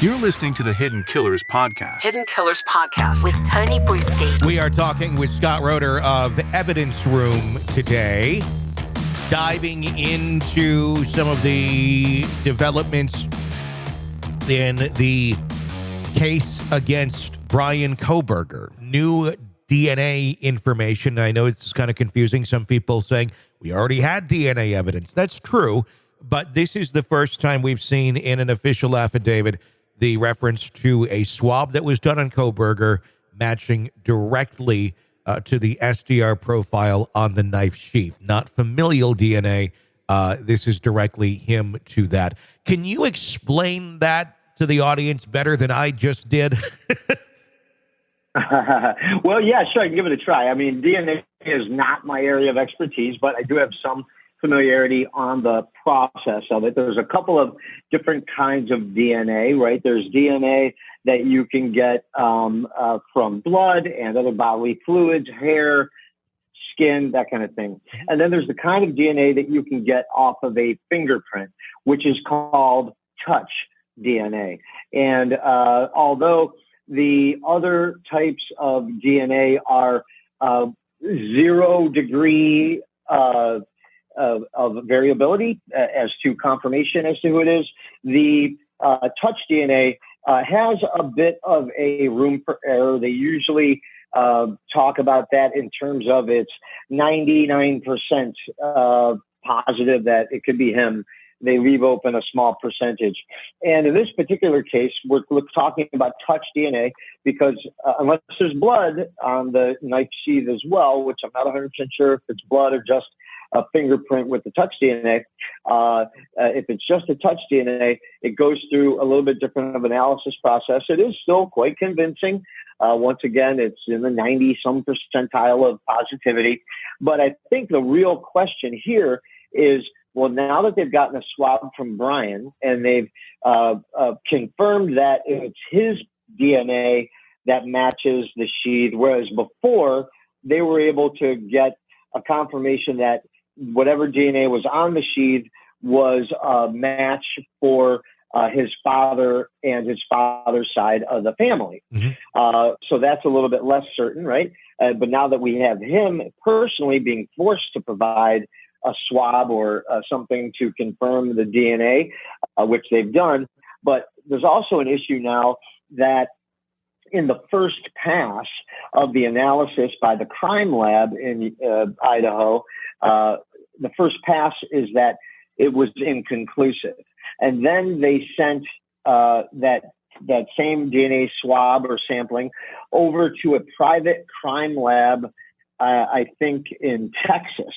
You're listening to the Hidden Killers Podcast. Hidden Killers Podcast with Tony Brueski. We are talking with Scott Roeder of Evidence Room today, diving into some of the developments in the case against Bryan Kohberger. New DNA information. I know it's kind of confusing. Some people saying we already had DNA evidence. That's true, but this is the first time we've seen in an official affidavit the reference to a swab that was done on Kohberger matching directly to the SDR profile on the knife sheath. Not familial DNA. This is directly him to that. Can you explain that to the audience better than I just did? Well, yeah, sure. I can give it a try. I mean, DNA is not my area of expertise, but I do have some familiarity on the process of it. There's a couple of different kinds of DNA, right? There's DNA that you can get from blood and other bodily fluids, hair, skin, that kind of thing. And then there's the kind of DNA that you can get off of a fingerprint, which is called touch DNA. And although the other types of DNA are 0 degree of variability as to confirmation as to who it is, the touch DNA has a bit of a room for error. They usually talk about that in terms of it's 99% positive that it could be him. They leave open a small percentage. And in this particular case, we're talking about touch DNA because unless there's blood on the knife sheath as well, which I'm not 100% sure if it's blood or just a fingerprint with the touch DNA. If it's just a touch DNA, it goes through a little bit different of analysis process. It is still quite convincing. Once again, it's in the 90-some percentile of positivity. But I think the real question here is, well, now that they've gotten a swab from Bryan and they've confirmed that it's his DNA that matches the sheath, whereas before they were able to get a confirmation that whatever DNA was on the sheath was a match for his father and his father's side of the family. Mm-hmm. So that's a little bit less certain, right? But now that we have him personally being forced to provide a swab or something to confirm the DNA, which they've done. But there's also an issue now that in the first pass of the analysis by the crime lab in Idaho, the first pass is that it was inconclusive. And then they sent that same DNA swab or sampling over to a private crime lab, I think in Texas.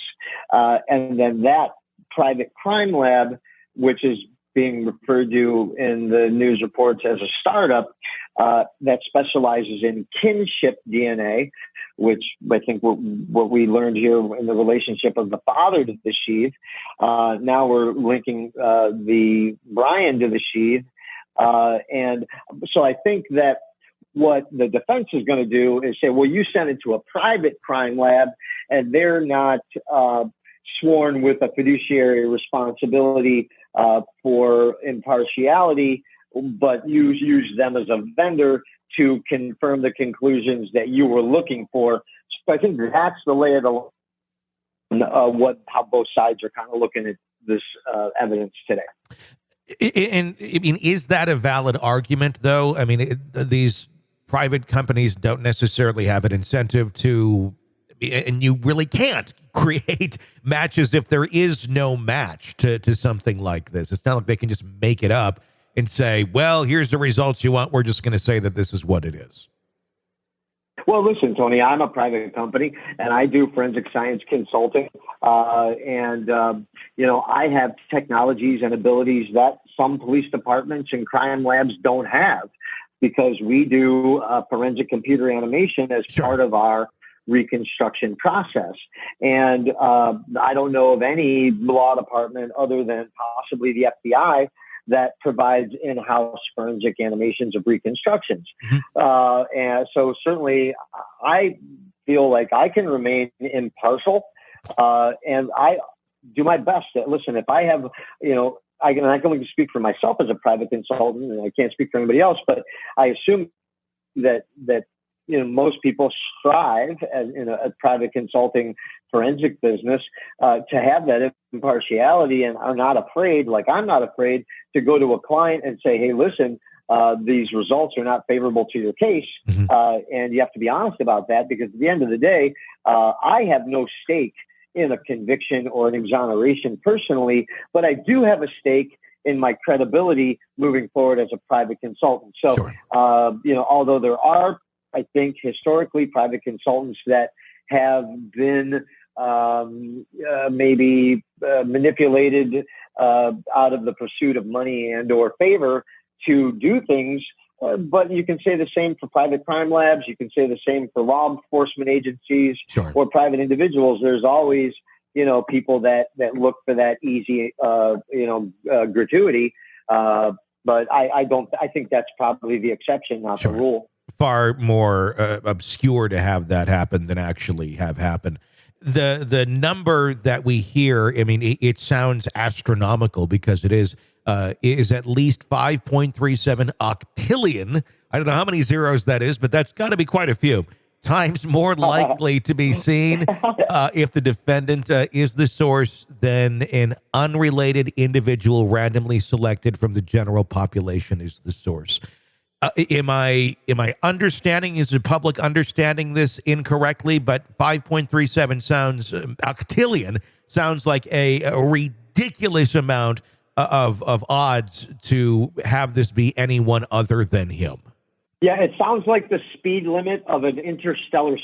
And then that private crime lab, which is being referred to in the news reports as a startup that specializes in kinship DNA, which I think what we learned here in the relationship of the father to the sheath. Now we're linking the Bryan to the sheath. And so I think that what the defense is going to do is say, well, you sent it to a private crime lab and they're not sworn with a fiduciary responsibility for impartiality, but you use them as a vendor to confirm the conclusions that you were looking for. So I think that's the lay of the how both sides are kind of looking at this evidence today. And I mean, is that a valid argument, though? I mean, these private companies don't necessarily have an incentive to, and you really can't create matches if there is no match to something like this. It's not like they can just make it up and say, well, here's the results you want. We're just going to say that this is what it is. Well, listen, Tony, I'm a private company and I do forensic science consulting. I have technologies and abilities that some police departments and crime labs don't have because we do forensic computer animation as part of our reconstruction process. And I don't know of any law department other than possibly the FBI that provides in-house forensic animations of reconstructions. Mm-hmm. And so certainly I feel like I can remain impartial and I do my best. Listen, if I have, I can only speak for myself as a private consultant, and I can't speak for anybody else, but I assume that most people strive in a private consulting forensic business to have that impartiality, and are not afraid, like I'm not afraid, to go to a client and say, hey, listen, these results are not favorable to your case. And you have to be honest about that, because at the end of the day, I have no stake in a conviction or an exoneration personally, but I do have a stake in my credibility moving forward as a private consultant. So, Sure. Although there are, I think, historically private consultants that have been maybe manipulated out of the pursuit of money and or favor to do things. But you can say the same for private crime labs. You can say the same for law enforcement agencies. Sure. Or private individuals. There's always, people that look for that easy, gratuity. But I think that's probably the exception, not Sure. the rule. Far more obscure to have that happen than actually have happened. The number that we hear, I mean, it sounds astronomical, because it is at least 5.37 octillion. I don't know how many zeros that is, but that's got to be quite a few times more likely to be seen if the defendant is the source than an unrelated individual randomly selected from the general population is the source. Am I understanding, is the public understanding this incorrectly? But 5.37 sounds, octillion sounds like a ridiculous amount of odds to have this be anyone other than him. Yeah, it sounds like the speed limit of an interstellar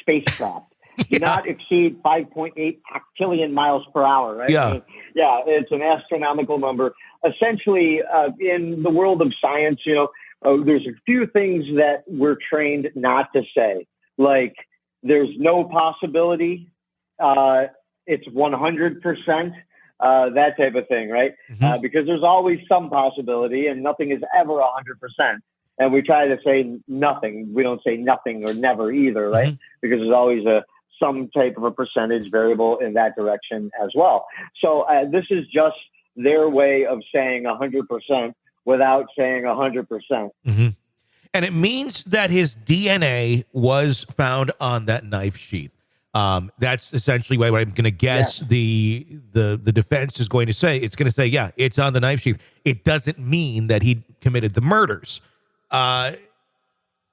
spacecraft. Do not exceed 5.8 octillion miles per hour, right? Yeah. Yeah, it's an astronomical number. Essentially, in the world of science, there's a few things that we're trained not to say, like there's no possibility, it's 100%, that type of thing, right? Because there's always some possibility, and nothing is ever 100%. And we try to say nothing. We don't say nothing or never either, right? Because there's always some type of a percentage variable in that direction as well. So this is just their way of saying 100% without saying 100%. And it means that his DNA was found on that knife sheath. That's essentially what I'm going to guess. The defense is going to say. It's going to say, yeah, it's on the knife sheath. It doesn't mean that he committed the murders.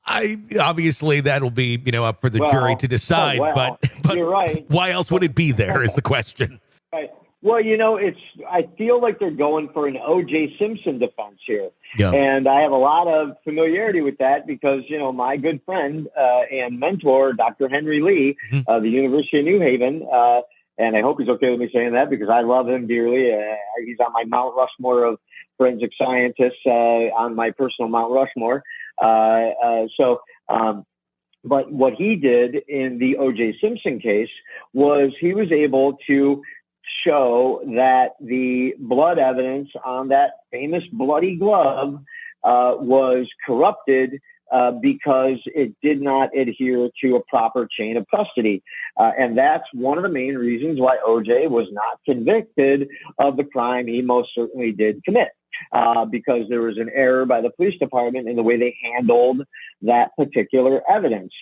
Obviously that'll be, up for the jury to decide, but you're right. Why else would it be there is the question. Right. Well, I feel like they're going for an O.J. Simpson defense here. Yeah. And I have a lot of familiarity with that because, my good friend and mentor, Dr. Henry Lee, the University of New Haven, and I hope he's okay with me saying that because I love him dearly. He's on my Mount Rushmore of forensic scientists, on my personal Mount Rushmore. But what he did in the O.J. Simpson case was he was able to show that the blood evidence on that famous bloody glove was corrupted because it did not adhere to a proper chain of custody. And that's one of the main reasons why O.J. was not convicted of the crime he most certainly did commit. Because there was an error by the police department in the way they handled that particular evidence.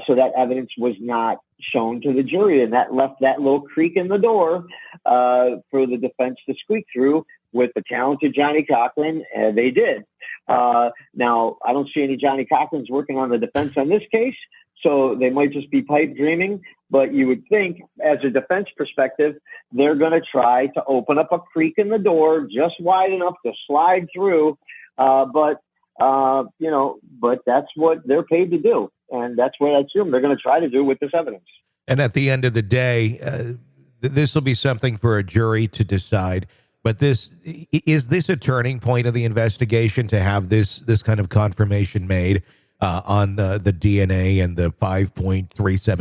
So that evidence was not shown to the jury, and that left that little creak in the door for the defense to squeak through with the talented Johnny Cochran, and they did. Now, I don't see any Johnny Cochrans working on the defense on this case, so they might just be pipe dreaming, but you would think, as a defense perspective, they're going to try to open up a creak in the door just wide enough to slide through. But that's what they're paid to do. And that's what I assume they're going to try to do with this evidence. And at the end of the day, this will be something for a jury to decide. But is this a turning point of the investigation to have this kind of confirmation made on the DNA and the 5.37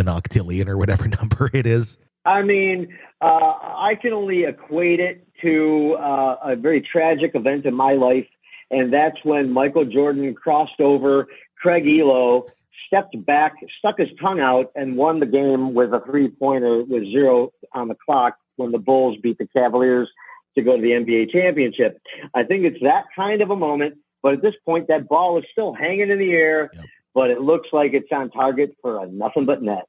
octillion or whatever number it is? I mean, I can only equate it to a very tragic event in my life, and that's when Michael Jordan crossed over Craig Elo, stepped back, stuck his tongue out, and won the game with a 3-pointer with 0 on the clock when the Bulls beat the Cavaliers to go to the NBA championship. I think it's that kind of a moment. But at this point, that ball is still hanging in the air, but it looks like it's on target for a nothing but net.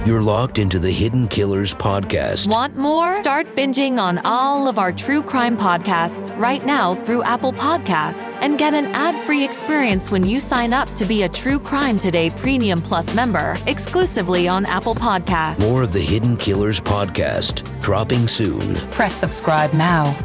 You're locked into the Hidden Killers podcast. Want more? Start binging on all of our true crime podcasts right now through Apple Podcasts and get an ad-free experience when you sign up to be a True Crime Today Premium Plus member, exclusively on Apple Podcasts. More of the Hidden Killers podcast, dropping soon. Press subscribe now.